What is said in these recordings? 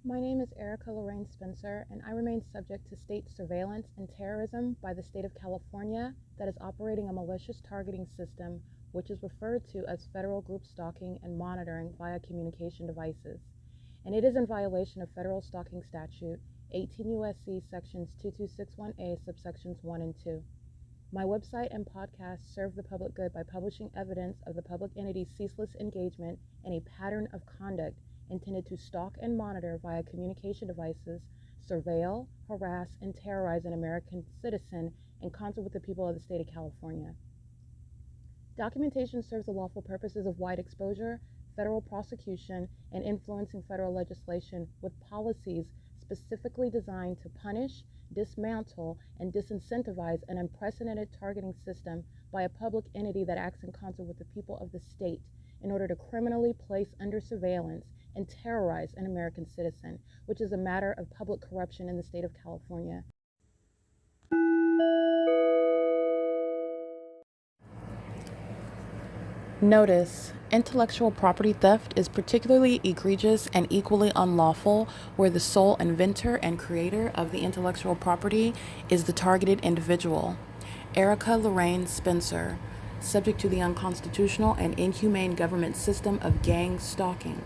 My name is Erica Lorraine Spencer, and I remain subject to state surveillance and terrorism by the state of California that is operating a malicious targeting system, which is referred to as federal group stalking and monitoring via communication devices. And it is in violation of federal stalking statute 18 U.S.C. sections 2261A subsections 1 and 2. My website and podcast serve the public good by publishing evidence of the public entity's ceaseless engagement in a pattern of conduct intended to stalk and monitor via communication devices, surveil, harass, and terrorize an American citizen in concert with the people of the state of California. Documentation serves the lawful purposes of wide exposure, federal prosecution, and influencing federal legislation with policies specifically designed to punish, dismantle, and disincentivize an unprecedented targeting system by a public entity that acts in concert with the people of the state in order to criminally place under surveillance and terrorize an American citizen, which is a matter of public corruption in the state of California. Notice: intellectual property theft is particularly egregious and equally unlawful where the sole inventor and creator of the intellectual property is the targeted individual. Erica Lorraine Spencer, subject to the unconstitutional and inhumane government system of gang stalking,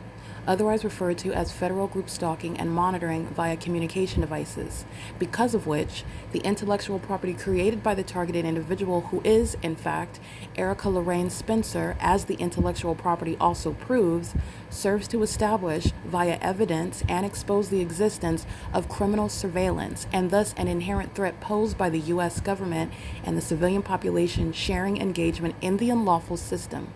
otherwise referred to as federal group stalking and monitoring via communication devices, because of which the intellectual property created by the targeted individual, who is, in fact, Erica Lorraine Spencer, as the intellectual property also proves, serves to establish via evidence and expose the existence of criminal surveillance and thus an inherent threat posed by the U.S. government and the civilian population sharing engagement in the unlawful system.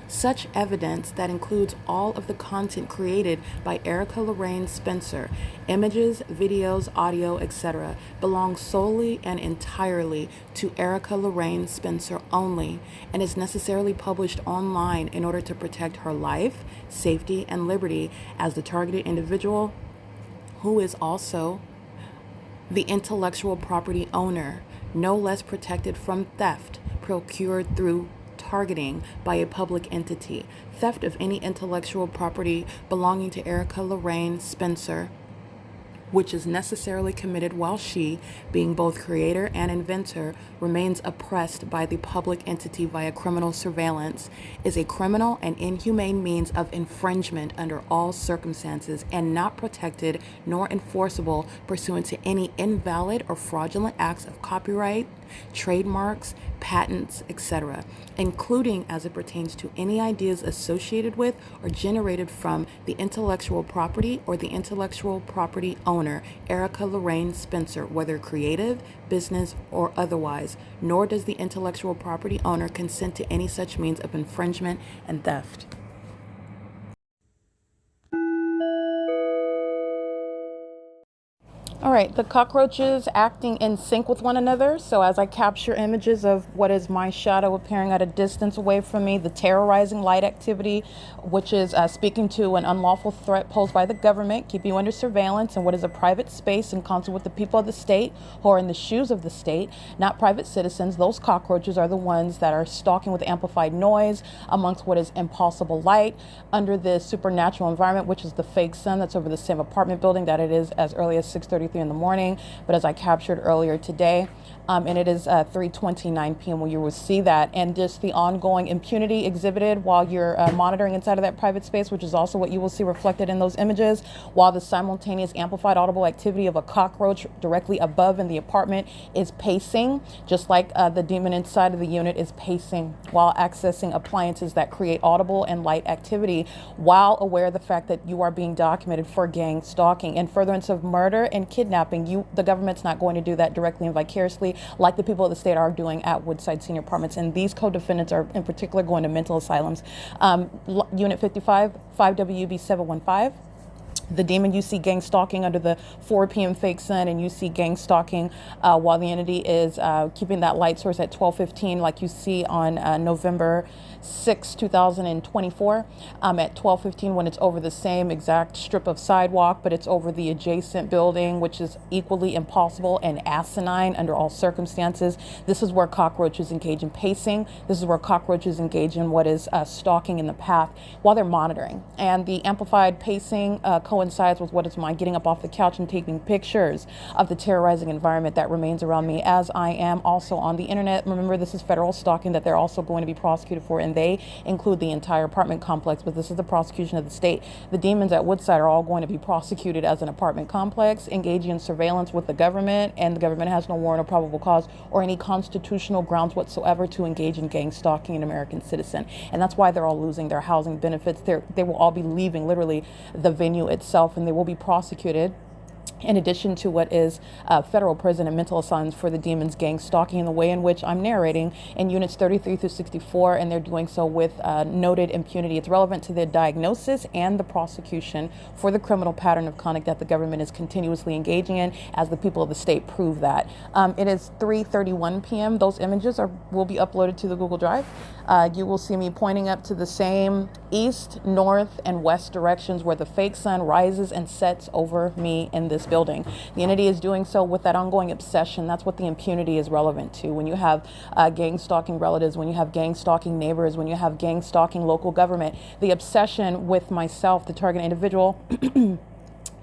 Such evidence, that includes all of the content created by Erica Lorraine Spencer, images, videos, audio, etc., belongs solely and entirely to Erica Lorraine Spencer only, and is necessarily published online in order to protect her life, safety, and liberty as the targeted individual, who is also the intellectual property owner, no less protected from theft procured through targeting by a public entity. Theft of any intellectual property belonging to Erica Lorraine Spencer, which is necessarily committed while she, being both creator and inventor, remains oppressed by the public entity via criminal surveillance, is a criminal and inhumane means of infringement under all circumstances and not protected nor enforceable pursuant to any invalid or fraudulent acts of copyright, trademarks, patents, etc., including as it pertains to any ideas associated with or generated from the intellectual property or the intellectual property owner, Erica Lorraine Spencer, whether creative, business, or otherwise, nor does the intellectual property owner consent to any such means of infringement and theft. All right, the cockroaches acting in sync with one another. So as I capture images of what is my shadow appearing at a distance away from me, the terrorizing light activity, which is speaking to an unlawful threat posed by the government, keeping you under surveillance in what is a private space in concert with the people of the state who are in the shoes of the state, not private citizens. Those cockroaches are the ones that are stalking with amplified noise amongst what is impossible light under this supernatural environment, which is the fake sun that's over the same apartment building that it is as early as 6:33 in the morning, but as I captured earlier today, and it is 3:29 p.m. when you will see that, and just the ongoing impunity exhibited while you're monitoring inside of that private space, which is also what you will see reflected in those images, while the simultaneous amplified audible activity of a cockroach directly above in the apartment is pacing, just like the demon inside of the unit is pacing while accessing appliances that create audible and light activity, while aware of the fact that you are being documented for gang stalking and furtherance of murder and kidnapping. The government's not going to do that directly and vicariously like the people of the state are doing at Woodside Senior Apartments. And these co-defendants are in particular going to mental asylums. Unit 55, 5WB 715. The demon you see gang stalking under the 4 p.m. fake sun, and you see gang stalking while the entity is keeping that light source at 12:15, like you see on November 6, 2024, at 12:15, when it's over the same exact strip of sidewalk, but it's over the adjacent building, which is equally impossible and asinine under all circumstances. This is where cockroaches engage in pacing. This is where cockroaches engage in what is stalking in the path while they're monitoring. And the amplified pacing coincides with what is mine getting up off the couch and taking pictures of the terrorizing environment that remains around me as I am also on the internet. Remember, this is federal stalking that they're also going to be prosecuted for, and they include the entire apartment complex, but this is the prosecution of the state. The demons at Woodside are all going to be prosecuted as an apartment complex, engaging in surveillance with the government, and the government has no warrant or probable cause or any constitutional grounds whatsoever to engage in gang stalking an American citizen. And that's why they're all losing their housing benefits. They will all be leaving literally the venue itself, and they will be prosecuted in addition to what is federal prison and mental asylums for the demons gang stalking in the way in which I'm narrating in units 33 through 64, and they're doing so with noted impunity. It's relevant to the diagnosis and the prosecution for the criminal pattern of conduct that the government is continuously engaging in, as the people of the state prove that. It is 3:31 p.m. Those images will be uploaded to the Google Drive. You will see me pointing up to the same east, north, and west directions where the fake sun rises and sets over me in this building. The entity is doing so with that ongoing obsession. That's what the impunity is relevant to. When you have gang stalking relatives, when you have gang stalking neighbors, when you have gang stalking local government, the obsession with myself, the target individual,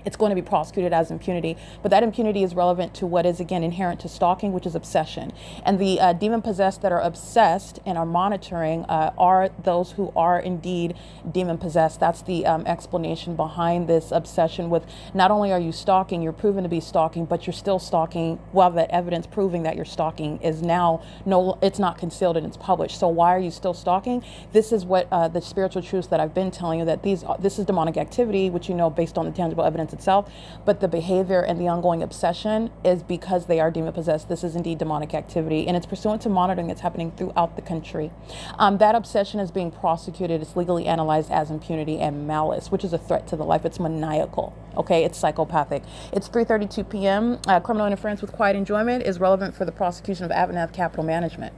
it's going to be prosecuted as impunity. But that impunity is relevant to what is, again, inherent to stalking, which is obsession. And the demon-possessed that are obsessed and are monitoring are those who are indeed demon-possessed. That's the explanation behind this obsession with not only are you stalking, you're proven to be stalking, but you're still stalking while the evidence proving that you're stalking is now, it's not concealed and it's published. So why are you still stalking? This is what the spiritual truths that I've been telling you, that this is demonic activity, which you know based on the tangible evidence itself, but the behavior and the ongoing obsession is because they are demon possessed. This is indeed demonic activity, and it's pursuant to monitoring that's happening throughout the country. That obsession is being prosecuted. It's legally analyzed as impunity and malice, which is a threat to the life. It's maniacal. Okay, it's psychopathic. It's 3:32 p.m. Criminal interference with quiet enjoyment is relevant for the prosecution of AVANATH Capital Management.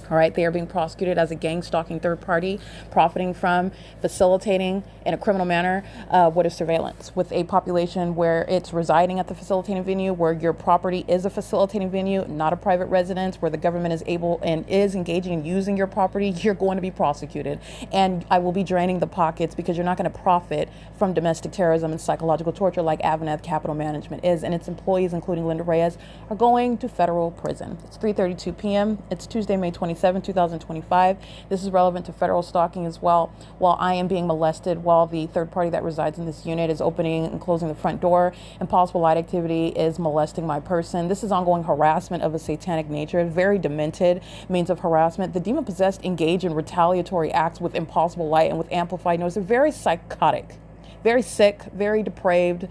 All right, they are being prosecuted as a gang stalking third party, profiting from, facilitating in a criminal manner what is surveillance with a population where it's residing at the facilitating venue, where your property is a facilitating venue, not a private residence, where the government is able and is engaging in using your property. You're going to be prosecuted, and I will be draining the pockets because you're not going to profit from domestic terrorism and psychological torture like AVANATH Capital Management is, and its employees, including LYNDA Reyes, are going to federal prison. It's 3:32 p.m. It's Tuesday, May 27, 2025. This is relevant to federal stalking as well. While I am being molested, while the third party that resides in this unit is opening and closing the front door, impossible light activity is molesting my person. This is ongoing harassment of a satanic nature, very demented means of harassment. The demon-possessed engage in retaliatory acts with impossible light and with amplified noise. They're very psychotic. Very sick, very depraved.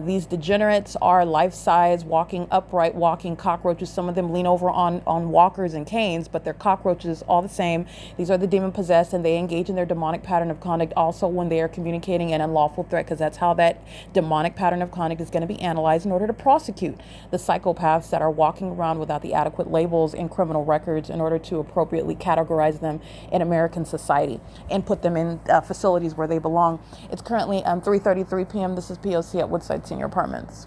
These degenerates are life-size, walking upright, walking cockroaches. Some of them lean over on walkers and canes, but they're cockroaches all the same. These are the demon-possessed, and they engage in their demonic pattern of conduct also when they are communicating an unlawful threat, because that's how that demonic pattern of conduct is going to be analyzed in order to prosecute the psychopaths that are walking around without the adequate labels in criminal records in order to appropriately categorize them in American society and put them in facilities where they belong. It's currently 3:33 p.m. This is P.O.C. at Woodside Senior Apartments.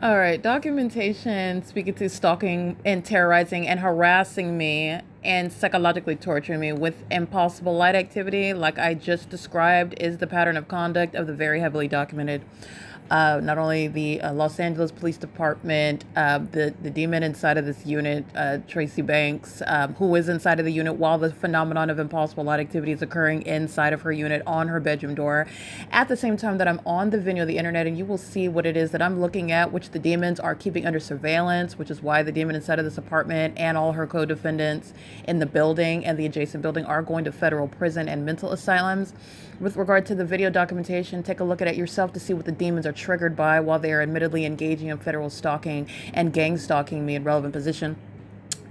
All right, documentation speaking to stalking and terrorizing and harassing me and psychologically torturing me with impossible light activity, like I just described, is the pattern of conduct of the very heavily documented. Not only the Los Angeles Police Department, the demon inside of this unit, Tracy Banks, who is inside of the unit while the phenomenon of impossible light activity is occurring inside of her unit on her bedroom door. At the same time that I'm on the video of the internet, and you will see what it is that I'm looking at, which the demons are keeping under surveillance, which is why the demon inside of this apartment and all her co-defendants in the building and the adjacent building are going to federal prison and mental asylums. With regard to the video documentation, take a look at it yourself to see what the demons are triggered by while they are admittedly engaging in federal stalking and gang stalking me in relevant position.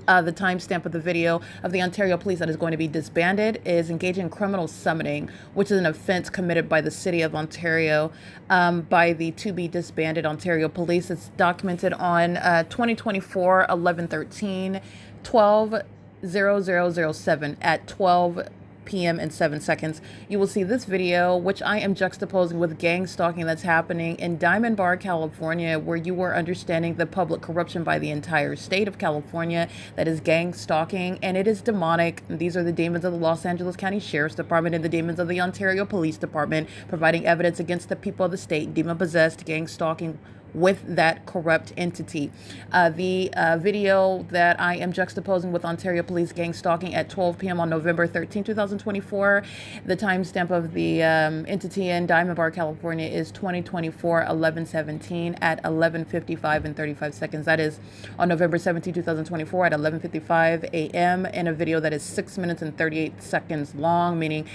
The timestamp of the video of the Ontario Police that is going to be disbanded is engaging in criminal summoning, which is an offense committed by the City of Ontario by the to be disbanded Ontario Police. It's documented on 2024 11/13 12/0007 at 12 p.m. and 7 seconds. You will see this video, which I am juxtaposing with gang stalking that's happening in Diamond Bar, California, where you are understanding the public corruption by the entire state of California that is gang stalking, and it is demonic. These are the demons of the Los Angeles County Sheriff's Department and the demons of the Ontario Police Department providing evidence against the people of the state, demon-possessed, gang stalking with that corrupt entity. The video that I am juxtaposing with Ontario Police gang stalking at 12 p.m. on November 13, 2024. The timestamp of the entity in Diamond Bar, California is 2024 11/17 at 11:55 and 35 seconds. That is on November 17, 2024 at 11:55 a.m. in a video that is 6 minutes and 38 seconds long, meaning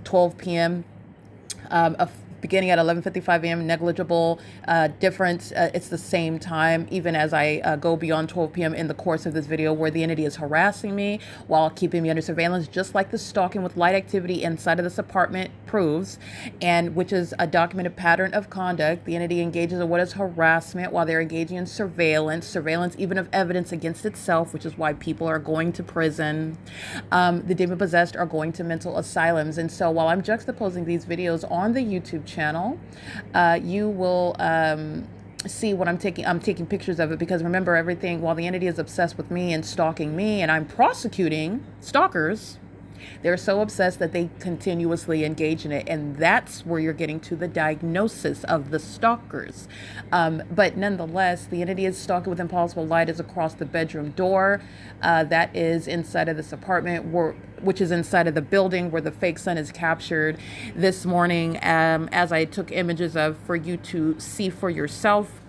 12 p.m. Beginning at 11:55 a.m., negligible difference. It's the same time, even as I go beyond 12 p.m. in the course of this video, where the entity is harassing me while keeping me under surveillance, just like the stalking with light activity inside of this apartment proves, and which is a documented pattern of conduct. The entity engages in what is harassment while they're engaging in surveillance even of evidence against itself, which is why people are going to prison. The demon-possessed are going to mental asylums. And so while I'm juxtaposing these videos on the YouTube channel, you will see what I'm taking pictures of it, because remember, everything, while the entity is obsessed with me and stalking me, and I'm prosecuting stalkers, they're so obsessed that they continuously engage in it. And that's where you're getting to the diagnosis of the stalkers. But nonetheless, the entity is stalking with impossible light is across the bedroom door. That is inside of this apartment, which is inside of the building where the fake sun is captured this morning, as I took images of for you to see for yourself,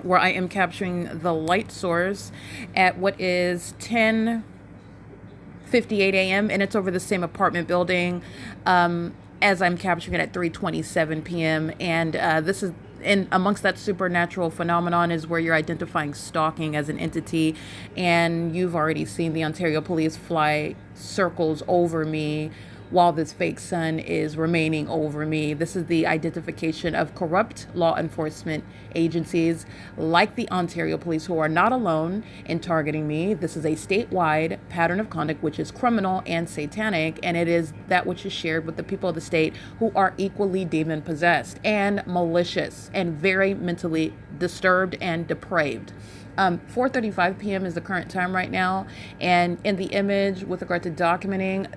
where I am capturing the light source at what is 10:58 a.m. and it's over the same apartment building as I'm capturing it at 3:27 p.m. And this is in amongst that supernatural phenomenon is where you're identifying stalking as an entity, and you've already seen the Ontario Police fly circles over me while this fake sun is remaining over me. This is the identification of corrupt law enforcement agencies like the Ontario Police, who are not alone in targeting me. This is a statewide pattern of conduct which is criminal and satanic, and it is that which is shared with the people of the state, who are equally demon possessed and malicious and very mentally disturbed and depraved. 4:35 p.m. is the current time right now, and in the image with regard to documenting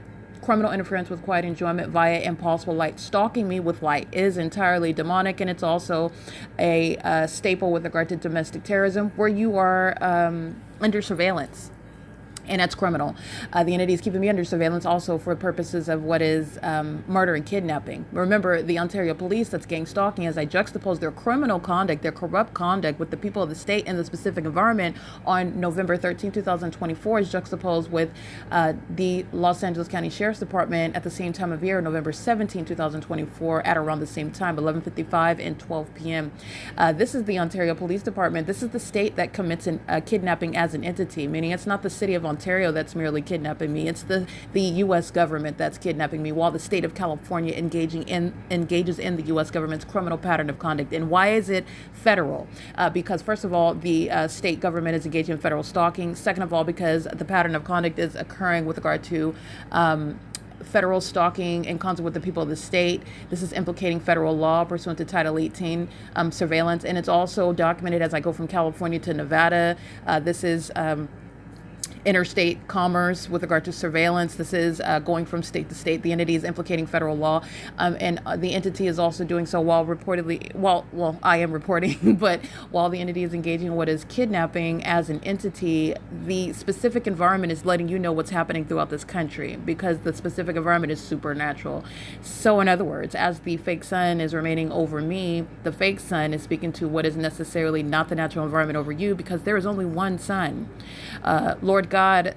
criminal interference with quiet enjoyment via impossible light, stalking me with light is entirely demonic, and it's also a staple with regard to domestic terrorism, where you are under surveillance. And that's criminal. The entity is keeping me under surveillance also for purposes of what is murder and kidnapping. Remember, the Ontario Police that's gang stalking, as I juxtapose their criminal conduct, their corrupt conduct with the people of the state and the specific environment on November 13, 2024, is juxtaposed with the Los Angeles County Sheriff's Department at the same time of year, November 17, 2024, at around the same time, 11:55 and 12 p.m. This is the Ontario Police Department. This is the state that commits kidnapping as an entity, meaning it's not the city of Ontario that's merely kidnapping me. It's the U.S. government that's kidnapping me, while the state of California engages in the U.S. government's criminal pattern of conduct. And why is it federal? Because first of all, the state government is engaging in federal stalking. Second of all, because the pattern of conduct is occurring with regard to federal stalking in concert with the people of the state. This is implicating federal law pursuant to Title 18 surveillance. And it's also documented as I go from California to Nevada. This is interstate commerce with regard to surveillance. This is going from state to state. The entity is implicating federal law, and the entity is also doing so while I am reporting, but while the entity is engaging in what is kidnapping as an entity, the specific environment is letting you know what's happening throughout this country, because the specific environment is supernatural. So in other words, as the fake sun is remaining over me, the fake sun is speaking to what is necessarily not the natural environment over you, because there is only one sun. Lord God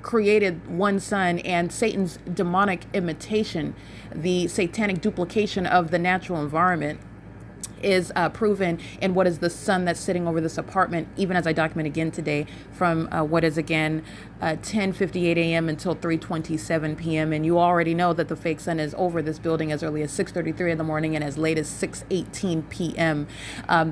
created one sun, and Satan's demonic imitation, the satanic duplication of the natural environment, is proven in what is the sun that's sitting over this apartment, even as I document again today, from what is again 10:58 a.m. until 3:27 p.m. And you already know that the fake sun is over this building as early as 6:33 in the morning and as late as 6:18 p.m.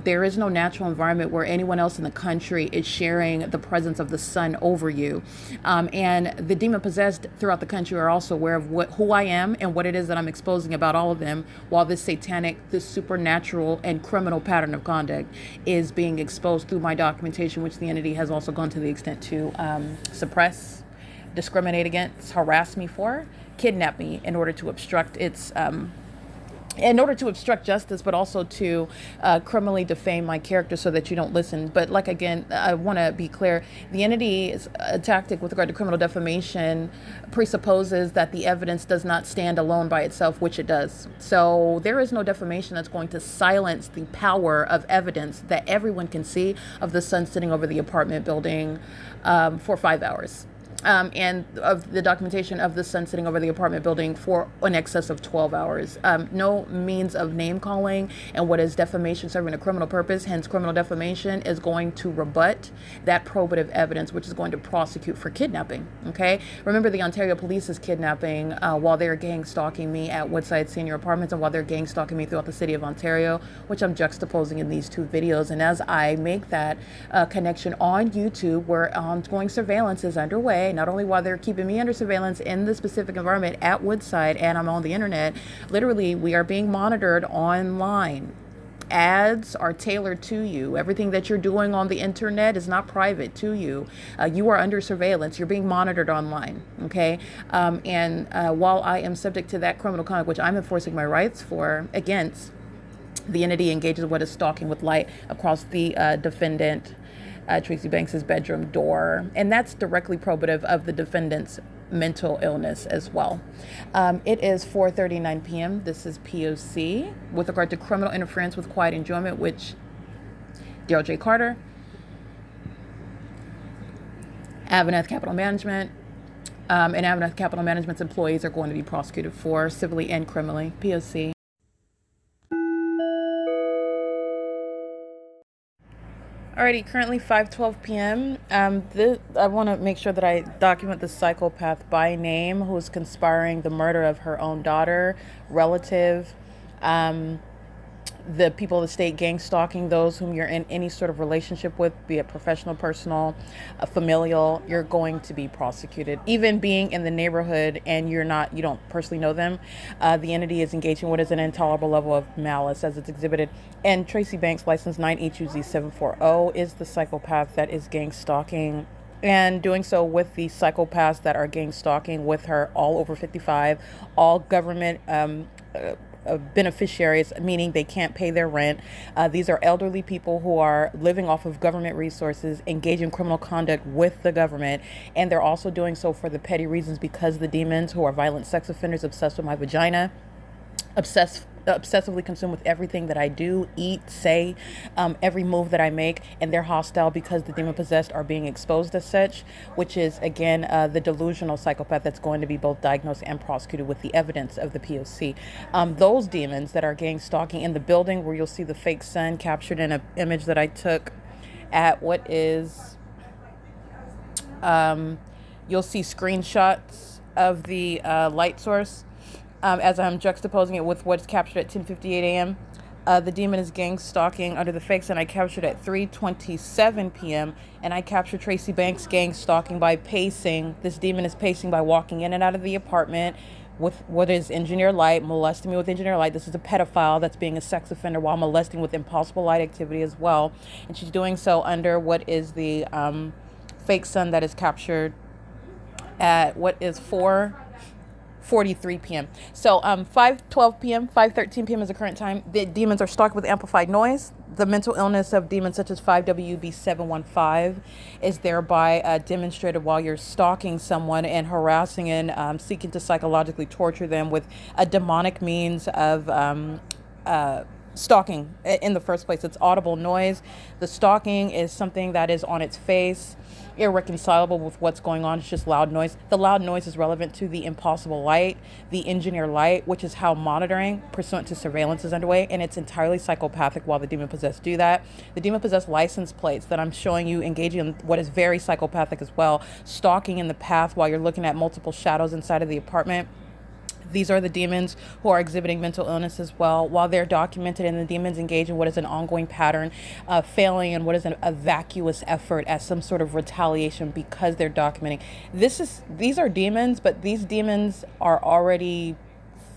There is no natural environment where anyone else in the country is sharing the presence of the sun over you. And the demon possessed throughout the country are also aware of who I am and what it is that I'm exposing about all of them, while this satanic, this supernatural and criminal pattern of conduct is being exposed through my documentation, which the entity has also gone to the extent to suppress, discriminate against, harass me for, kidnap me in order to obstruct justice, but also to criminally defame my character so that you don't listen. But like, again, I want to be clear, the entity's tactic with regard to criminal defamation presupposes that the evidence does not stand alone by itself, which it does. So there is no defamation that's going to silence the power of evidence that everyone can see of the sun sitting over the apartment building for 5 hours. And of the documentation of the sun sitting over the apartment building for in excess of 12 hours. No means of name calling and what is defamation serving a criminal purpose, hence criminal defamation, is going to rebut that probative evidence, which is going to prosecute for kidnapping. Okay? Remember, the Ontario Police is kidnapping while they're gang stalking me at Woodside Senior Apartments and while they're gang stalking me throughout the city of Ontario, which I'm juxtaposing in these two videos. And as I make that connection on YouTube, where ongoing surveillance is underway, not only while they're keeping me under surveillance in the specific environment at Woodside and I'm on the internet, literally we are being monitored online. Ads are tailored to you. Everything that you're doing on the internet is not private to you. You are under surveillance. You're being monitored online. Okay. And while I am subject to that criminal conduct, which I'm enforcing my rights for against, the entity engages what is stalking with light across the defendant Tracy Banks's bedroom door, and that's directly probative of the defendant's mental illness as well. It is 4:39 p.m. This is P.O.C. with regard to criminal interference with quiet enjoyment, which Daryl J. Carter, AVANATH Capital Management, and AVANATH Capital Management's employees are going to be prosecuted for civilly and criminally. P.O.C. Alrighty, currently 5:12 p.m. I want to make sure that I document the psychopath by name who's conspiring the murder of her own daughter, relative, the people of the state gang stalking those whom you're in any sort of relationship with, be it professional, personal, familial. You're going to be prosecuted. Even being in the neighborhood and you don't personally know them, the entity is engaging what is an intolerable level of malice as it's exhibited. And Tracy Banks, license 9HUZ740, is the psychopath that is gang stalking and doing so with the psychopaths that are gang stalking with her, all over 55, all government beneficiaries, meaning they can't pay their rent. These are elderly people who are living off of government resources, engage in criminal conduct with the government, and they're also doing so for the petty reasons because the demons, who are violent sex offenders, obsessed with my vagina, obsessively consumed with everything that I do, eat, say, every move that I make, and they're hostile because the demon possessed are being exposed as such, which is again the delusional psychopath that's going to be both diagnosed and prosecuted with the evidence of the P.O.C. Those demons that are gang stalking in the building where you'll see the fake sun captured in an image that I took at what is you'll see screenshots of the light source as I'm juxtaposing it with what's captured at 10:58 a.m. The demon is gang stalking under the fake sun. I captured at 3:27 p.m. and I captured Tracy Banks gang stalking by pacing. This demon is pacing by walking in and out of the apartment with what is engineer light, molesting me with engineer light. This is a pedophile that's being a sex offender while molesting with impossible light activity as well. And she's doing so under what is the fake sun that is captured at what is 4:43 p.m. So 5:12 p.m., 5:13 p.m. is the current time. The demons are stalked with amplified noise. The mental illness of demons such as 5WB715 is thereby demonstrated while you're stalking someone and harassing and seeking to psychologically torture them with a demonic means of stalking in the first place. It's audible noise. The stalking is something that is on its face, irreconcilable with what's going on. It's just loud noise. The loud noise is relevant to the impossible light, the engineer light, which is how monitoring pursuant to surveillance is underway, and it's entirely psychopathic while the demon-possessed do that. The demon-possessed license plates that I'm showing you engaging in what is very psychopathic as well, stalking in the path while you're looking at multiple shadows inside of the apartment. These are the demons who are exhibiting mental illness as well, while they're documented, and the demons engage in what is an ongoing pattern of failing and what is a vacuous effort as some sort of retaliation because they're documenting. These are demons, but these demons are already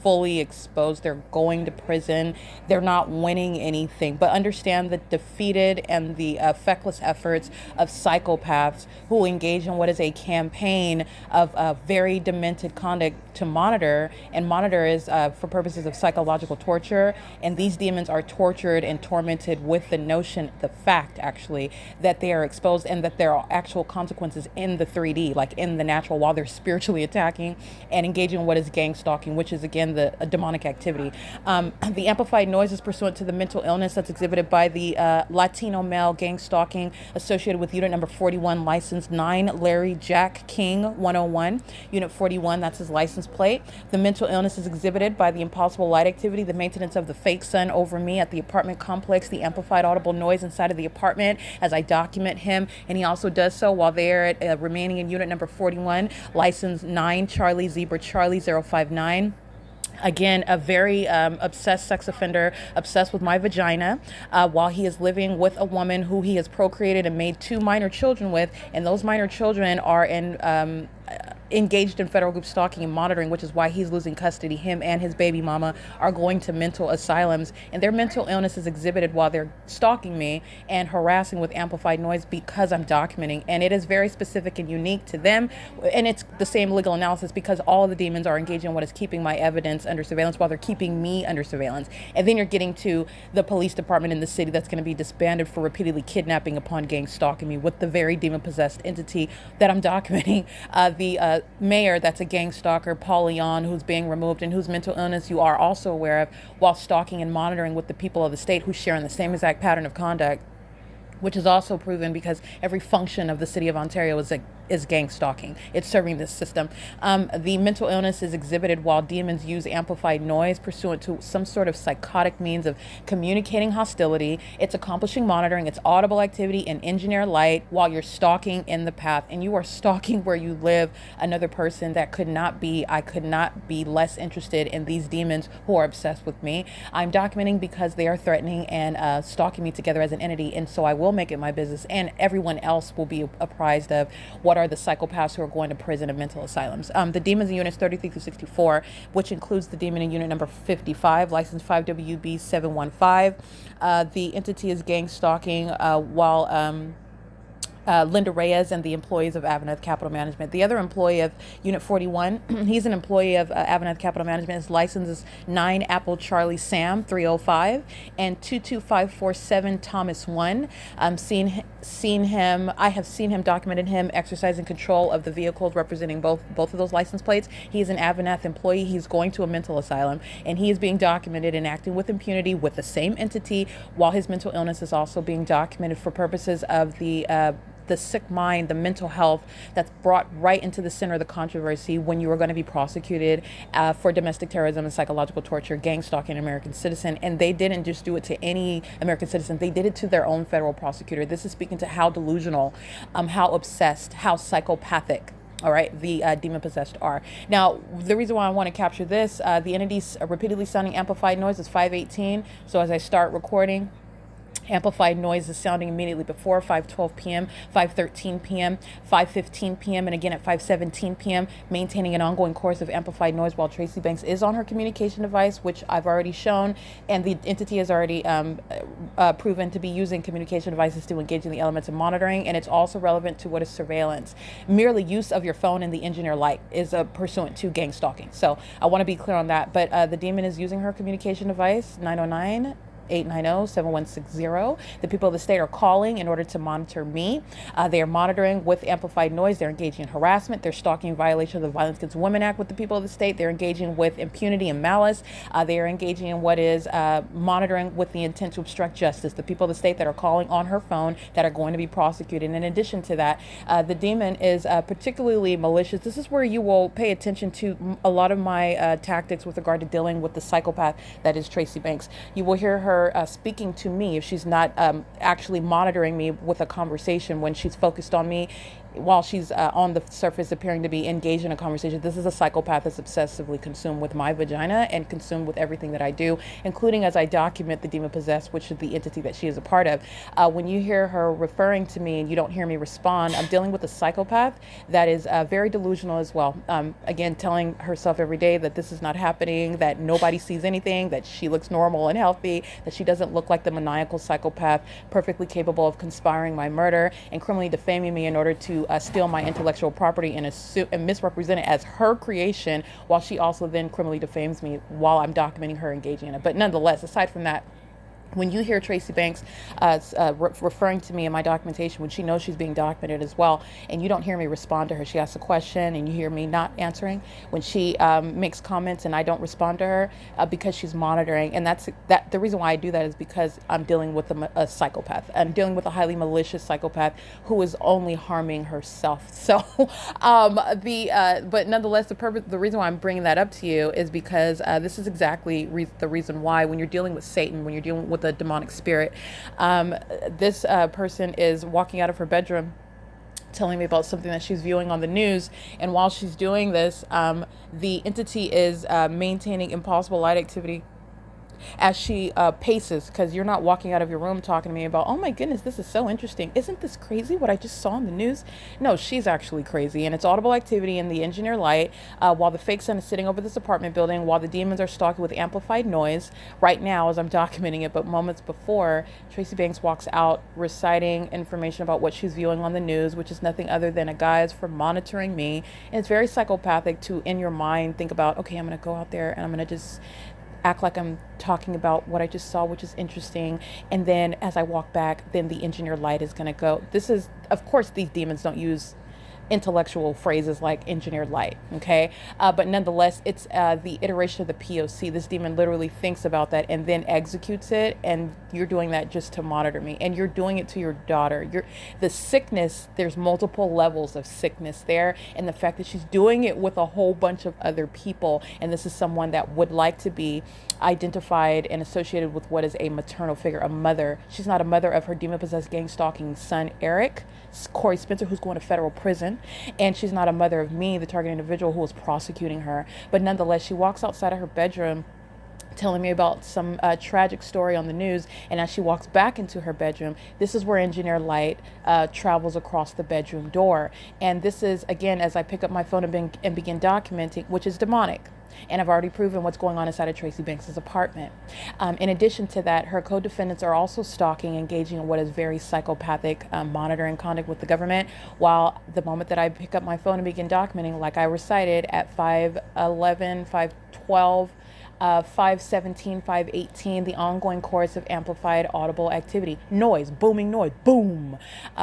fully exposed. They're going to prison. They're not winning anything. But understand the defeated and the feckless efforts of psychopaths who engage in what is a campaign of very demented conduct to monitor. And monitor is for purposes of psychological torture. And these demons are tortured and tormented with the notion, the fact actually, that they are exposed and that there are actual consequences in the 3D, like in the natural, while they're spiritually attacking and engaging in what is gang stalking, which is again a demonic activity. The amplified noise is pursuant to the mental illness that's exhibited by the Latino male gang stalking associated with unit number 41, license 9 Larry Jack King 101. Unit 41, that's his license plate. The mental illness is exhibited by the impossible light activity, the maintenance of the fake sun over me at the apartment complex, the amplified audible noise inside of the apartment as I document him, and he also does so while they're remaining in unit number 41, license 9 Charlie Zebra Charlie 059. Again, a very obsessed sex offender, obsessed with my vagina, while he is living with a woman who he has procreated and made 2 minor children with, and those minor children are engaged in federal group stalking and monitoring, which is why he's losing custody. Him and his baby mama are going to mental asylums, and their mental illness is exhibited while they're stalking me and harassing with amplified noise because I'm documenting, and it is very specific and unique to them, and it's the same legal analysis because all of the demons are engaging in what is keeping my evidence under surveillance while they're keeping me under surveillance. And then you're getting to the police department in the city that's going to be disbanded for repeatedly kidnapping upon gang stalking me with the very demon-possessed entity that I'm documenting. The mayor that's a gang stalker, Paul Leon, who's being removed and whose mental illness you are also aware of, while stalking and monitoring with the people of the state who share in the same exact pattern of conduct, which is also proven because every function of the city of Ontario is gang stalking. It's serving this system. The mental illness is exhibited while demons use amplified noise pursuant to some sort of psychotic means of communicating hostility. It's accomplishing monitoring. It's audible activity and engineer light while you're stalking in the path, and you are stalking where you live another person that could not be. I could not be less interested in these demons who are obsessed with me. I'm documenting because they are threatening and stalking me together as an entity, and so I will make it my business, and everyone else will be apprised of what are the psychopaths who are going to prison and mental asylums. The demons in units 33 through 64, which includes the demon in unit number 55, license 5WB 715. The entity is gang stalking while LYNDA Reyes and the employees of AVANATH Capital Management. The other employee of Unit 41, he's an employee of AVANATH Capital Management. His license is 9 Apple Charlie Sam 305 and 22547 Thomas 1. I have seen him, documented him exercising control of the vehicles representing both of those license plates. He is an AVANATH employee. He's going to a mental asylum, and he is being documented and acting with impunity with the same entity, while his mental illness is also being documented for purposes of the sick mind, the mental health that's brought right into the center of the controversy when you are going to be prosecuted for domestic terrorism and psychological torture, gang stalking an American citizen. And they didn't just do it to any American citizen. They did it to their own federal prosecutor. This is speaking to how delusional, how obsessed, how psychopathic, all right, the demon-possessed are. Now, the reason why I want to capture this, the entity's repeatedly sounding amplified noise is 518. So as I start recording, amplified noise is sounding immediately before 5:12 p.m., 5:13 p.m., 5:15 p.m., and again at 5:17 p.m., maintaining an ongoing course of amplified noise while Tracy Banks is on her communication device, which I've already shown, and the entity has already proven to be using communication devices to engage in the elements of monitoring, and it's also relevant to what is surveillance. Merely use of your phone and the engineer light is pursuant to gang stalking. So I want to be clear on that, but the demon is using her communication device, 909, 890-7160. The people of the state are calling in order to monitor me. They are monitoring with amplified noise. They're engaging in harassment. They're stalking in violation of the Violence Against Women Act with the people of the state. They're engaging with impunity and malice. They are engaging in what is monitoring with the intent to obstruct justice. The people of the state that are calling on her phone that are going to be prosecuted. In addition to that, the demon is particularly malicious. This is where you will pay attention to a lot of my tactics with regard to dealing with the psychopath that is Tracy Banks. You will hear her speaking to me if she's not actually monitoring me with a conversation. When she's focused on me while she's on the surface appearing to be engaged in a conversation. This is a psychopath that's obsessively consumed with my vagina and consumed with everything that I do, including as I document the demon possessed, which is the entity that she is a part of. When you hear her referring to me and you don't hear me respond, I'm dealing with a psychopath that is very delusional as well. Again, telling herself every day that this is not happening, that nobody sees anything, that she looks normal and healthy, that she doesn't look like the maniacal psychopath perfectly capable of conspiring my murder and criminally defaming me in order to steal my intellectual property and misrepresent it as her creation, while she also then criminally defames me while I'm documenting her engaging in it. But nonetheless, aside from that, when you hear Tracy Banks referring to me in my documentation, when she knows she's being documented as well, and you don't hear me respond to her, she asks a question and you hear me not answering, when she makes comments and I don't respond to her because she's monitoring, and the reason why I do that is because I'm dealing with a psychopath. I'm dealing with a highly malicious psychopath who is only harming herself. So, but nonetheless, the reason why I'm bringing that up to you is because this is exactly the reason why when you're dealing with Satan, when you're dealing with a demonic spirit, this person is walking out of her bedroom telling me about something that she's viewing on the news, and while she's doing this, the entity is maintaining impossible light activity as she paces, because you're not walking out of your room talking to me about, oh my goodness, this is so interesting. Isn't this crazy what I just saw in the news? No, she's actually crazy. And it's audible activity in the engineer light while the fake sun is sitting over this apartment building, while the demons are stalking with amplified noise right now as I'm documenting it. But moments before, Tracy Banks walks out reciting information about what she's viewing on the news, which is nothing other than a guise for monitoring me. And it's very psychopathic to, in your mind, think about, okay, I'm going to go out there and I'm going to just act like I'm talking about what I just saw, which is interesting. And then as I walk back, then the engineer light is going to go. This is, of course, these demons don't use intellectual phrases like engineered light, okay? But nonetheless, it's the iteration of the P.O.C. This demon literally thinks about that and then executes it, and you're doing that just to monitor me, and you're doing it to your daughter. The sickness, there's multiple levels of sickness there, and the fact that she's doing it with a whole bunch of other people, and this is someone that would like to be identified and associated with what is a maternal figure, a mother. She's not a mother of her demon-possessed gang-stalking son, Eric Corey Spencer, who's going to federal prison, and she's not a mother of me, the target individual who was prosecuting her. But nonetheless, she walks outside of her bedroom telling me about some tragic story on the news, and as she walks back into her bedroom, this is where engineer light travels across the bedroom door. And this is, again, as I pick up my phone and begin documenting, which is demonic. And I've already proven what's going on inside of Tracy Banks' apartment. In addition to that, her co-defendants are also stalking, engaging in what is very psychopathic monitoring conduct with the government, while the moment that I pick up my phone and begin documenting, like I recited at 5:11, 5:12, 5:17, 5:18, the ongoing chorus of amplified audible activity, noise, booming noise, boom,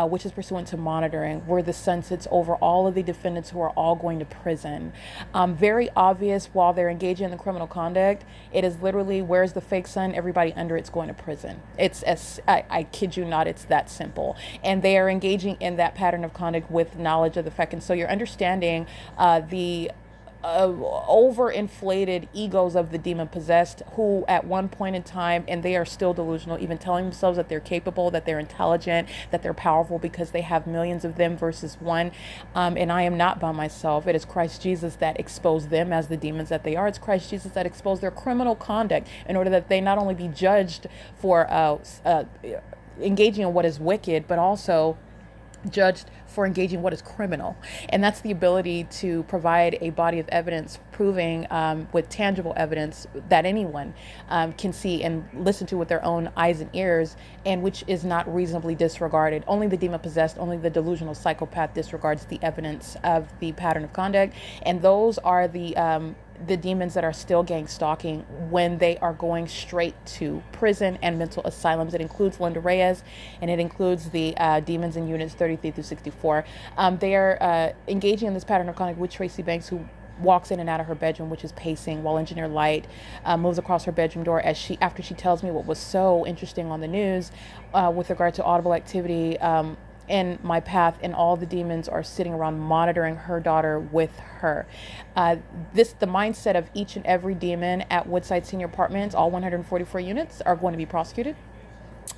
which is pursuant to monitoring, where the sun sits over all of the defendants who are all going to prison. Very obvious while they're engaging in the criminal conduct, it is literally, where's the fake sun? Everybody under it's going to prison. It's as I kid you not, it's that simple. And they are engaging in that pattern of conduct with knowledge of the fact. And so you're understanding the overinflated egos of the demon possessed, who at one point in time, and they are still delusional, even telling themselves that they're capable, that they're intelligent, that they're powerful because they have millions of them versus one. And I am not by myself. It is Christ Jesus that exposed them as the demons that they are. It's Christ Jesus that exposed their criminal conduct in order that they not only be judged for engaging in what is wicked, but also judged for engaging what is criminal. And that's the ability to provide a body of evidence proving with tangible evidence that anyone can see and listen to with their own eyes and ears, and which is not reasonably disregarded. Only the demon possessed, only the delusional psychopath disregards the evidence of the pattern of conduct. And those are the the demons that are still gang stalking when they are going straight to prison and mental asylums. It includes LYNDA Reyes, and it includes the demons in units 33 through 64. They are engaging in this pattern of conduct with Tracy Banks, who walks in and out of her bedroom, which is pacing, while Engineer Light moves across her bedroom door after she tells me what was so interesting on the news with regard to audible activity in my path, and all the demons are sitting around monitoring her daughter with her. The mindset of each and every demon at Woodside Senior Apartments, all 144 units, are going to be prosecuted.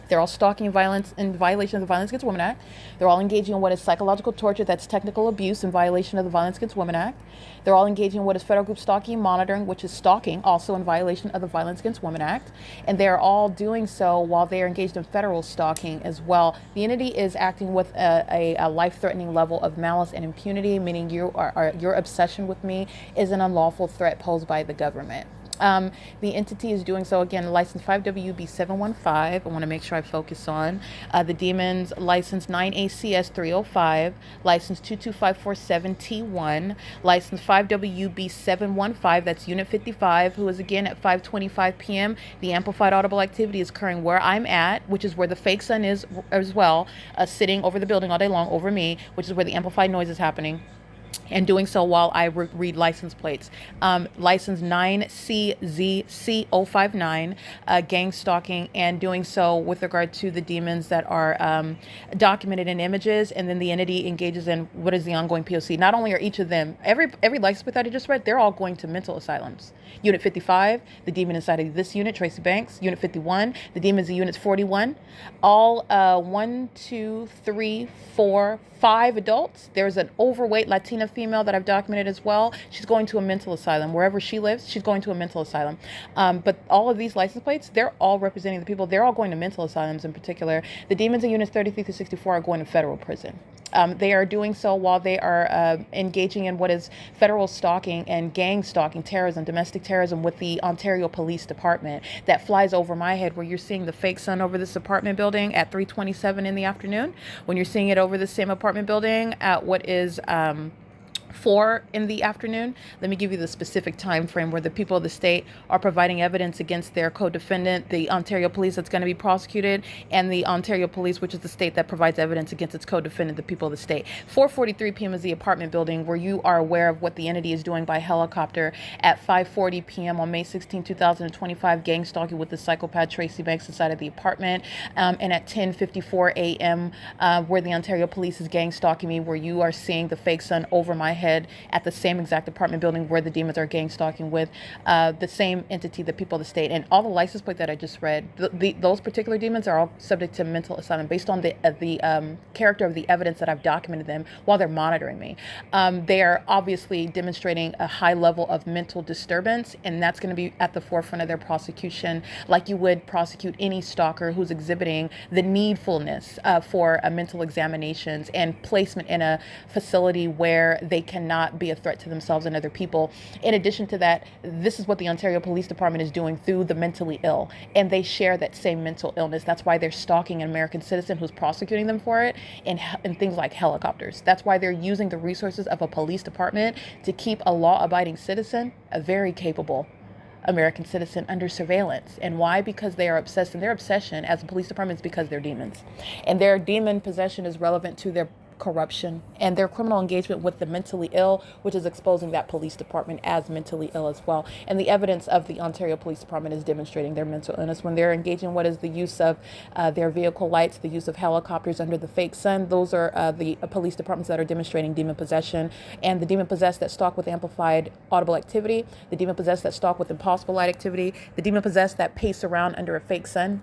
They're all stalking violence in violation of the Violence Against Women Act. They're all engaging in what is psychological torture, that's technical abuse in violation of the Violence Against Women Act. They're all engaging in what is federal group stalking and monitoring, which is stalking, also in violation of the Violence Against Women Act. And they're all doing so while they are engaged in federal stalking as well. The entity is acting with a life-threatening level of malice and impunity, meaning your obsession with me is an unlawful threat posed by the government. The entity is doing so, again, license 5WB715. I want to make sure I focus on the demons, license 9ACS 305, license 22547T1, license 5WB715, that's unit 55, who is again at 5:25 p.m. The amplified audible activity is occurring where I'm at, which is where the fake sun is as well, sitting over the building all day long over me, which is where the amplified noise is happening. And doing so while I read license plates. License 9CZC059, gang stalking, and doing so with regard to the demons that are documented in images, and then the entity engages in what is the ongoing P.O.C. Not only are each of them, every license plate that I just read, they're all going to mental asylums. Unit 55, the demon inside of this unit, Tracy Banks. Unit 51, the demons in units 41. All 1, 2, 3, 4, 5 adults. There's an overweight Latina female that I've documented as well. She's going to a mental asylum. Wherever she lives, she's going to a mental asylum. But all of these license plates, they're all representing the people. They're all going to mental asylums in particular. The demons in units 33 through 64 are going to federal prison. They are doing so while they are engaging in what is federal stalking and gang stalking, terrorism, domestic terrorism with the Ontario Police Department. That flies over my head, where you're seeing the fake sun over this apartment building at 3:27 in the afternoon, when you're seeing it over the same apartment building at what is 4 in the afternoon. Let me give you the specific time frame where the people of the state are providing evidence against their co-defendant, the Ontario Police that's going to be prosecuted, and the Ontario Police, which is the state that provides evidence against its co-defendant, the people of the state. 4:43 p.m. is the apartment building, where you are aware of what the entity is doing by helicopter. At 5:40 p.m. on May 16, 2025, gang stalking with the psychopath Tracy Banks inside of the apartment. And at 10:54 a.m., where the Ontario Police is gang stalking me, where you are seeing the fake sun over my head at the same exact apartment building where the demons are gang stalking with the same entity, the people of the state. And all the license plate that I just read, those particular demons are all subject to mental asylum based on the character of the evidence that I've documented them while they're monitoring me. They are obviously demonstrating a high level of mental disturbance, and that's going to be at the forefront of their prosecution, like you would prosecute any stalker who's exhibiting the needfulness for mental examinations and placement in a facility where they cannot be a threat to themselves and other people. In addition to that, this is what the Ontario Police Department is doing through the mentally ill, and they share that same mental illness. That's why they're stalking an American citizen who's prosecuting them for it in things like helicopters. That's why they're using the resources of a police department to keep a law-abiding citizen, a very capable American citizen, under surveillance. And why? Because they are obsessed, and their obsession as a police department is because they're demons. And their demon possession is relevant to their corruption and their criminal engagement with the mentally ill, which is exposing that police department as mentally ill as well. And the evidence of the Ontario Police Department is demonstrating their mental illness when they're engaging what is the use of their vehicle lights, the use of helicopters under the fake sun. Those are the police departments that are demonstrating demon possession. And the demon possessed that stalk with amplified audible activity, the demon possessed that stalk with impossible light activity, the demon possessed that pace around under a fake sun,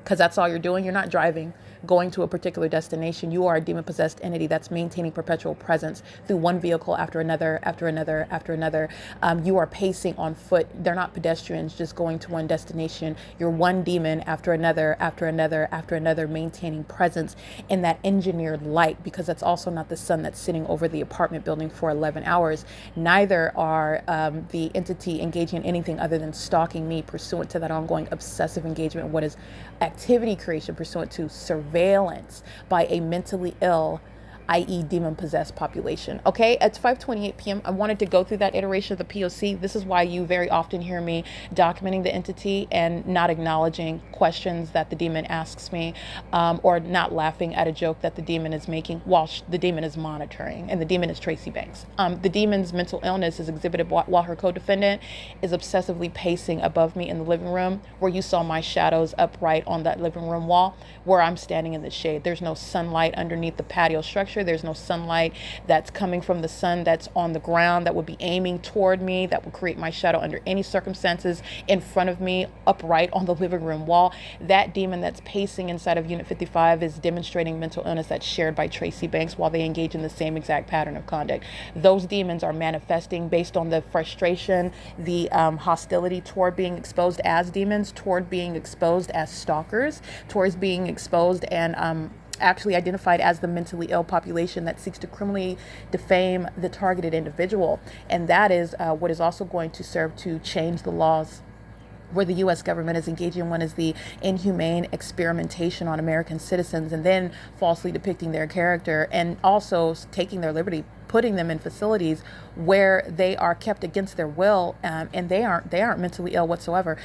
because that's all you're doing. You're not driving, going to a particular destination. You are a demon-possessed entity that's maintaining perpetual presence through one vehicle after another, after another, after another. You are pacing on foot. They're not pedestrians just going to one destination. You're one demon after another, after another, after another, maintaining presence in that engineered light, because that's also not the sun that's sitting over the apartment building for 11 hours. Neither are the entity engaging in anything other than stalking me pursuant to that ongoing obsessive engagement. What is activity creation pursuant to surveillance by a mentally ill i.e. demon-possessed population. Okay, it's 5:28 p.m. I wanted to go through that iteration of the P.O.C. This is why you very often hear me documenting the entity and not acknowledging questions that the demon asks me, or not laughing at a joke that the demon is making while the demon is monitoring, and the demon is Tracy Banks. The demon's mental illness is exhibited while her co-defendant is obsessively pacing above me in the living room, where you saw my shadows upright on that living room wall, where I'm standing in the shade. There's no sunlight underneath the patio structure. There's no sunlight that's coming from the sun that's on the ground that would be aiming toward me, that would create my shadow under any circumstances in front of me, upright on the living room wall. That demon that's pacing inside of Unit 55 is demonstrating mental illness that's shared by Tracy Banks while they engage in the same exact pattern of conduct. Those demons are manifesting based on the frustration, the hostility toward being exposed as demons, toward being exposed as stalkers, towards being exposed and actually identified as the mentally ill population that seeks to criminally defame the targeted individual. And that is what is also going to serve to change the laws, where the U.S. government is engaging in one is the inhumane experimentation on American citizens and then falsely depicting their character and also taking their liberty, putting them in facilities where they are kept against their will, and they aren't mentally ill whatsoever.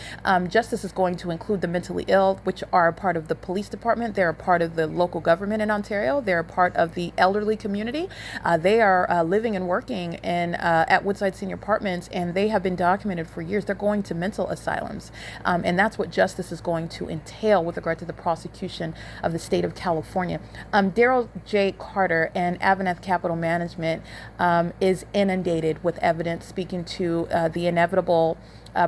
Justice is going to include the mentally ill, which are a part of the police department. They're a part of the local government in Ontario. They're a part of the elderly community. They are living and working in at Woodside Senior Apartments, and they have been documented for years. They're going to mental asylums, and that's what justice is going to entail with regard to the prosecution of the state of California. Daryl J. Carter and AVANATH Capital Management is inundated with evidence speaking to the inevitable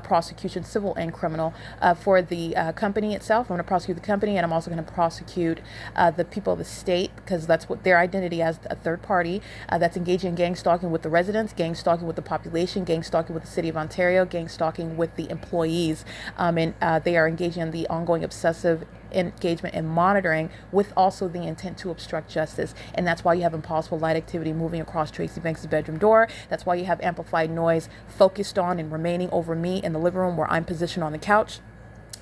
prosecution, civil and criminal, for the company itself. I'm going to prosecute the company, and I'm also going to prosecute the people of the state, because that's what their identity as a third party that's engaging in gang stalking with the residents, gang stalking with the population, gang stalking with the city of Ontario, gang stalking with the employees, and they are engaging in the ongoing obsessive engagement and monitoring with also the intent to obstruct justice. And that's why you have impossible light activity moving across Tracy Banks' bedroom door. That's why you have amplified noise focused on and remaining over me in the living room where I'm positioned on the couch.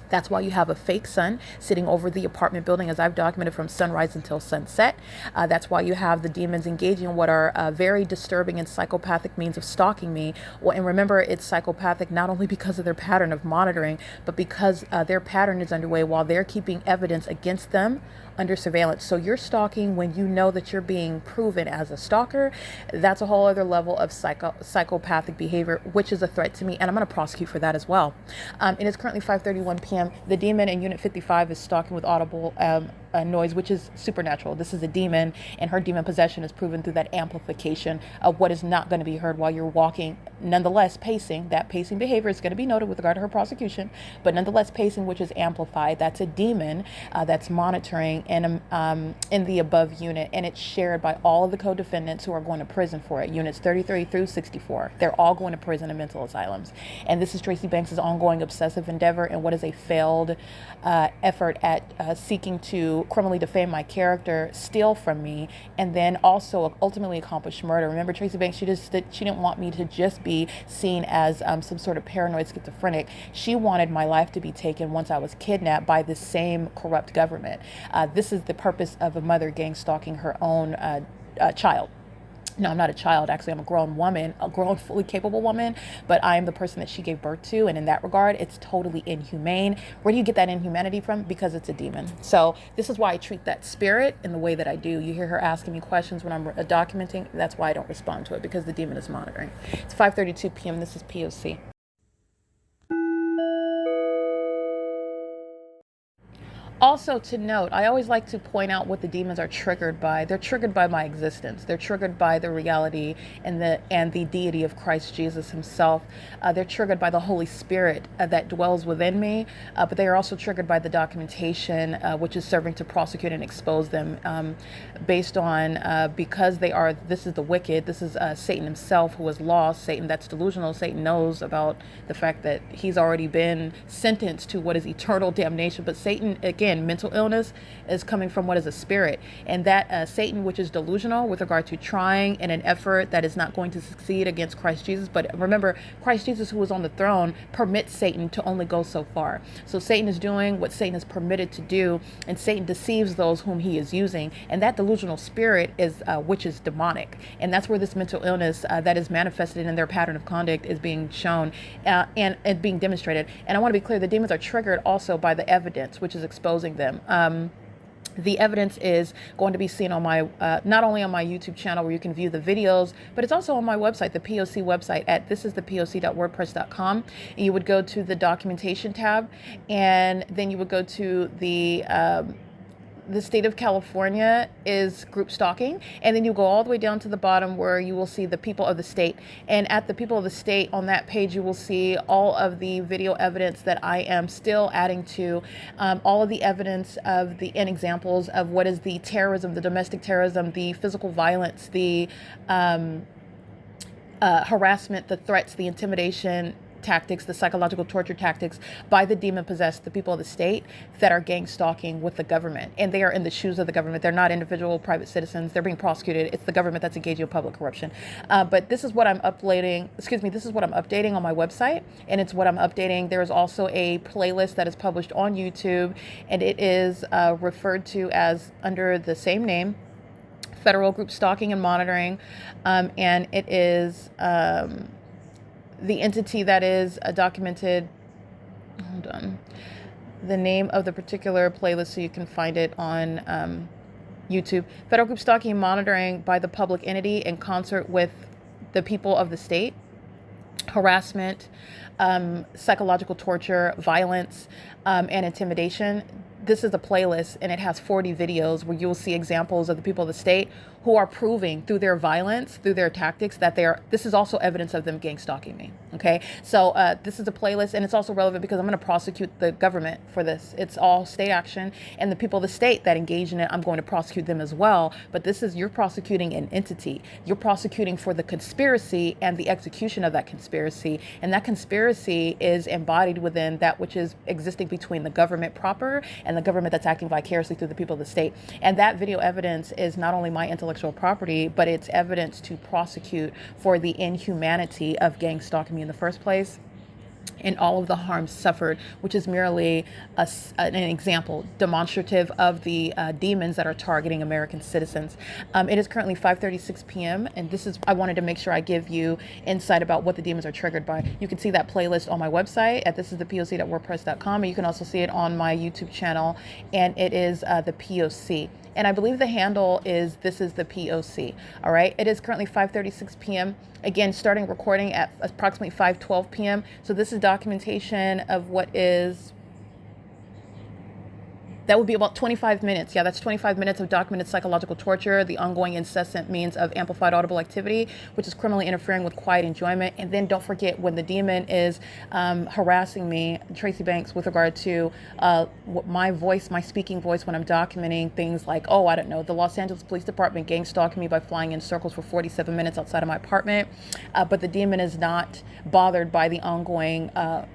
That's why you have a fake sun sitting over the apartment building, as I've documented, from sunrise until sunset. That's why you have the demons engaging in what are very disturbing and psychopathic means of stalking me. Well, and remember, it's psychopathic not only because of their pattern of monitoring, but because their pattern is underway while they're keeping evidence against them under surveillance. So you're stalking when you know that you're being proven as a stalker. That's a whole other level of psychopathic behavior, which is a threat to me, and I'm going to prosecute for that as well. It is currently 5:31 p.m. The demon in Unit 55 is stalking with audible noise, which is supernatural. This is a demon, and her demon possession is proven through that amplification of what is not going to be heard while you're walking. Nonetheless, pacing, that pacing behavior is going to be noted with regard to her prosecution, but nonetheless, pacing, which is amplified, that's a demon that's monitoring in the above unit, and it's shared by all of the co-defendants who are going to prison for it, units 33 through 64. They're all going to prison and mental asylums. And this is Tracy Banks' ongoing obsessive endeavor and what is a failed effort at seeking to criminally defame my character, steal from me, and then also ultimately accomplish murder. Remember, Tracy Banks, she didn't want me to just be seen as some sort of paranoid schizophrenic. She wanted my life to be taken once I was kidnapped by the same corrupt government. This is the purpose of a mother gang stalking her own child. No, I'm not a child. Actually, I'm a grown woman, a grown, fully capable woman, but I am the person that she gave birth to. And in that regard, it's totally inhumane. Where do you get that inhumanity from? Because it's a demon. So this is why I treat that spirit in the way that I do. You hear her asking me questions when I'm documenting. That's why I don't respond to it, because the demon is monitoring. It's 5:32 p.m. This is P.O.C. Also to note, I always like to point out what the demons are triggered by. They're triggered by my existence. They're triggered by the reality and the deity of Christ Jesus himself. They're triggered by the Holy Spirit that dwells within me, but they are also triggered by the documentation, which is serving to prosecute and expose them based on, because this is the wicked, this is Satan himself who is lost, Satan that's delusional. Satan knows about the fact that he's already been sentenced to what is eternal damnation, but Satan, again, again, mental illness is coming from what is a spirit. And that Satan, which is delusional with regard to trying in an effort that is not going to succeed against Christ Jesus. But remember, Christ Jesus, who was on the throne, permits Satan to only go so far. So Satan is doing what Satan is permitted to do, and Satan deceives those whom he is using. And that delusional spirit is which is demonic. And that's where this mental illness that is manifested in their pattern of conduct is being shown and being demonstrated. And I want to be clear, the demons are triggered also by the evidence, which is exposing them. The evidence is going to be seen on my, not only on my YouTube channel where you can view the videos, but it's also on my website, the P.O.C website at thisisthepoc.wordpress.com. And you would go to the documentation tab, and then you would go to the state of California is group stalking, and then you go all the way down to the bottom where you will see the people of the state. And at the people of the state on that page, you will see all of the video evidence that I am still adding to, all of the evidence of the and examples of what is the terrorism, the domestic terrorism, the physical violence, the harassment, the threats, the intimidation tactics, the psychological torture tactics by the demon-possessed, the people of the state that are gang stalking with the government. And they are in the shoes of the government. They're not individual private citizens. They're being prosecuted. It's the government that's engaging in public corruption. But this is what I'm uploading, this is what I'm updating on my website, and it's what I'm updating. There is also a playlist that is published on YouTube, and it is referred to as under the same name, Federal Group Stalking and Monitoring, and it is the entity that is documented, hold on, the name of the particular playlist so you can find it on YouTube. Federal Group Stalking and Monitoring by the public entity in concert with the people of the state. Harassment, psychological torture, violence, and intimidation. This is a playlist, and it has 40 videos where you'll see examples of the people of the state who are proving through their violence, through their tactics, that this is also evidence of them gang stalking me. Okay, so this is a playlist, and it's also relevant because I'm going to prosecute the government for this. It's all state action, and the people of the state that engage in it, I'm going to prosecute them as well. But you're prosecuting an entity. You're prosecuting for the conspiracy and the execution of that conspiracy, and that conspiracy is embodied within that which is existing between the government proper and the government that's acting vicariously through the people of the state. And that video evidence is not only my intellectual property, but it's evidence to prosecute for the inhumanity of gang stalking me in the first place and all of the harm suffered, which is merely an example demonstrative of the demons that are targeting American citizens. It is currently 5:36 p.m. and I wanted to make sure I give you insight about what the demons are triggered by. You can see that playlist on my website at thisisthepoc.wordpress.com, and you can also see it on my YouTube channel, and it is the P.O.C. And I believe the handle is This Is the P.O.C. All right. It is currently 5:36 p.m. Again, starting recording at approximately 5:12 p.m. So this is documentation of what is That would be about 25 minutes. Yeah, that's 25 minutes of documented psychological torture, the ongoing incessant means of amplified audible activity, which is criminally interfering with quiet enjoyment. And then don't forget, when the demon is harassing me, Tracy Banks, with regard to my voice, my speaking voice, when I'm documenting things like, oh, I don't know, the Los Angeles Police Department gang stalking me by flying in circles for 47 minutes outside of my apartment. But the demon is not bothered by the ongoing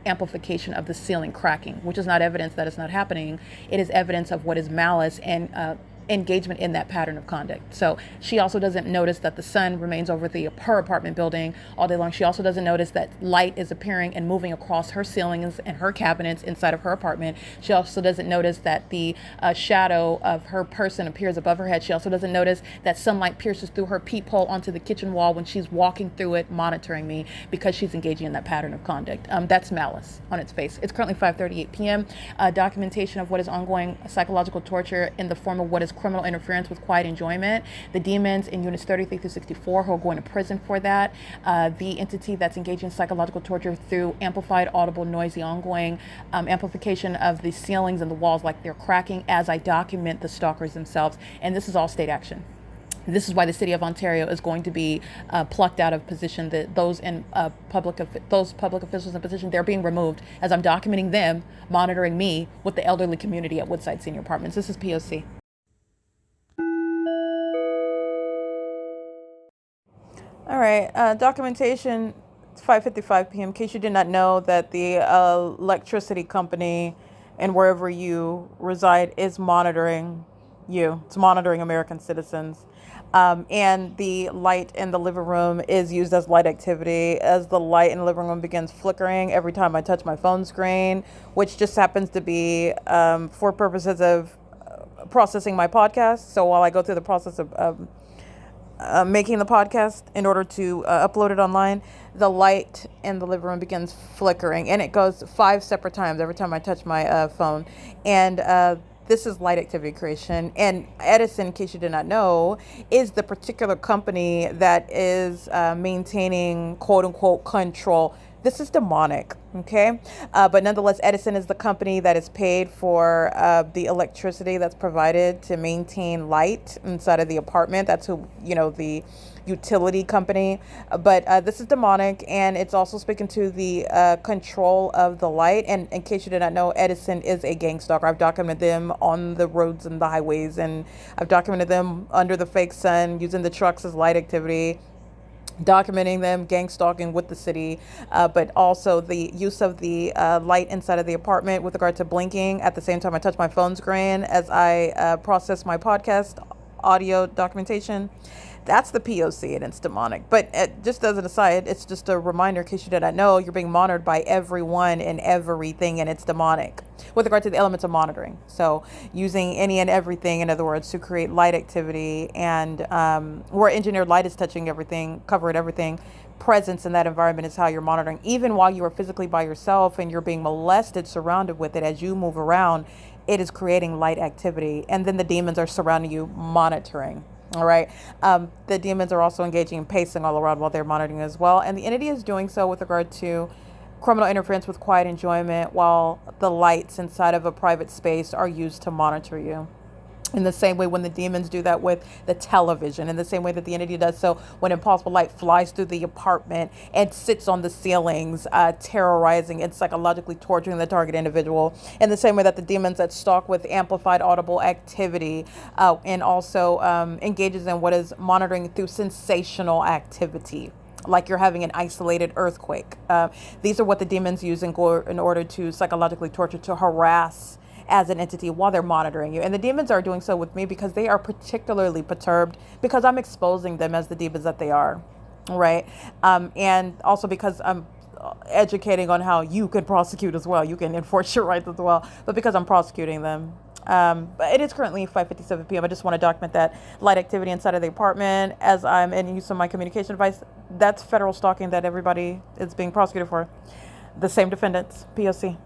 amplification of the ceiling cracking, which is not evidence that it's not happening. It is evidence of what is malice and engagement in that pattern of conduct. So she also doesn't notice that the sun remains over her apartment building all day long. She also doesn't notice that light is appearing and moving across her ceilings and her cabinets inside of her apartment. She also doesn't notice that the shadow of her person appears above her head. She also doesn't notice that sunlight pierces through her peephole onto the kitchen wall when she's walking through it, monitoring me, because she's engaging in that pattern of conduct. That's malice on its face. It's currently 5:38 p.m. Documentation of what is ongoing psychological torture in the form of what is criminal interference with quiet enjoyment. The demons in units 33 through 64 who are going to prison for that. The entity that's engaging in psychological torture through amplified, audible, noisy, ongoing amplification of the ceilings and the walls like they're cracking as I document the stalkers themselves. And this is all state action. This is why the city of Ontario is going to be plucked out of position. That those public officials in position, they're being removed as I'm documenting them monitoring me with the elderly community at Woodside Senior Apartments. This is P.O.C. All right, documentation. It's 5:55 p.m. In case you did not know that the electricity company and wherever you reside is monitoring you. It's monitoring American citizens. And the light in the living room is used as light activity. As the light in the living room begins flickering every time I touch my phone screen, which just happens to be for purposes of processing my podcast. So while I go through the process of making the podcast in order to upload it online, the light in the living room begins flickering, and it goes 5 separate times every time I touch my phone. And this is light activity creation. And Edison, in case you did not know, is the particular company that is maintaining quote unquote control. This is demonic, okay? But nonetheless, Edison is the company that is paid for the electricity that's provided to maintain light inside of the apartment. That's who, the utility company. But this is demonic, and it's also speaking to the control of the light. And in case you did not know, Edison is a gang stalker. I've documented them on the roads and the highways, and I've documented them under the fake sun, using the trucks as light activity, documenting them gang stalking with the city, but also the use of the light inside of the apartment with regard to blinking at the same time I touch my phone screen as I process my podcast audio documentation. That's the P.O.C. and it's demonic. But just as an aside, it's just a reminder in case you did not know, you're being monitored by everyone and everything, and it's demonic with regard to the elements of monitoring. So using any and everything, in other words, to create light activity, and where engineered light is touching everything, covering everything, presence in that environment is how you're monitoring. Even while you are physically by yourself and you're being molested, surrounded with it as you move around, it is creating light activity. And then the demons are surrounding you, monitoring. All right. The demons are also engaging in pacing all around while they're monitoring as well. And the entity is doing so with regard to criminal interference with quiet enjoyment, while the lights inside of a private space are used to monitor you. In the same way when the demons do that with the television, in the same way that the entity does so when impossible light flies through the apartment and sits on the ceilings, terrorizing and psychologically torturing the target individual. In the same way that the demons that stalk with amplified audible activity, and also engages in what is monitoring through sensational activity, like you're having an isolated earthquake. These are what the demons use in order to psychologically torture, to harass as an entity while they're monitoring you. And the demons are doing so with me because they are particularly perturbed because I'm exposing them as the demons that they are, right? And also because I'm educating on how you can prosecute as well. You can enforce your rights as well, but because I'm prosecuting them. But it is currently 5:57 p.m. I just want to document that light activity inside of the apartment as I'm in use of my communication device. That's federal stalking that everybody is being prosecuted for. The same defendants, P.O.C.